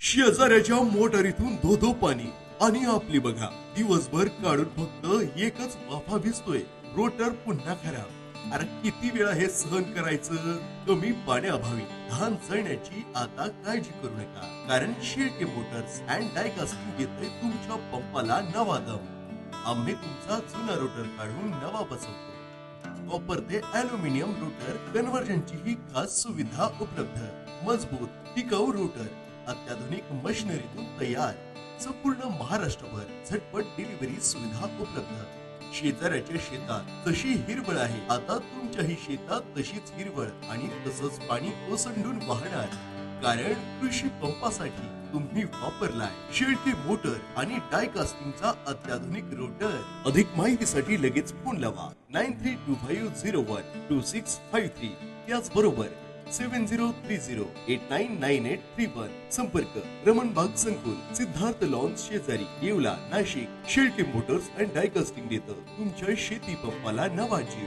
शेजाऱ्याच्या मोटारीतून धो पाणी आणि आपली बघा दिवसभर काढून फक्त एकच वाफा भिजतोय. रोटर पुन्हा खराब. अरे किती वेळा हे सहन करायचं. कमी पाण्याअभावी धान जळण्याची आता काळजी करू नका, कारण शेळके मोटर्स अँड डायकास्टिंग देतोय तुमच्या पंपाला नवा दम. आम्ही तुमचा जुना रोटर काढून नवा बसवतो. कॉपर ते अॅल्युमिनियम रोटर कन्व्हर्जनची ही खास सुविधा उपलब्ध. मजबूत टिकाऊ रोटर अत्याधुनिक मशिनरीतून तयार. संपूर्ण महाराष्ट्रभर झटपट डिलिव्हरी सुविधा उपलब्ध. शेजाऱ्याच्या शेतात जशी हिरवळ आहे, आता तुमच्याही शेतात तशीच हिरवळ आणि तसंच पाणी ओसंडून वाहणार. कारण कृषी पंपासाठी तुम्ही वापरलाय शेळके मोटर आणि डायकास्टिंगचा अत्याधुनिक रोटर. अधिक माहितीसाठी लगेच फोन लावा 9325012653. त्याचबरोबर 7030899831. संपर्क रमणबाग संकुल, सिद्धार्थ लॉन्स शेजारी, येवला, नाशिक. शेळके मोटर्स अँड डायकास्टिंग देतं तुमच्या शेती पंपाला नवा जीव.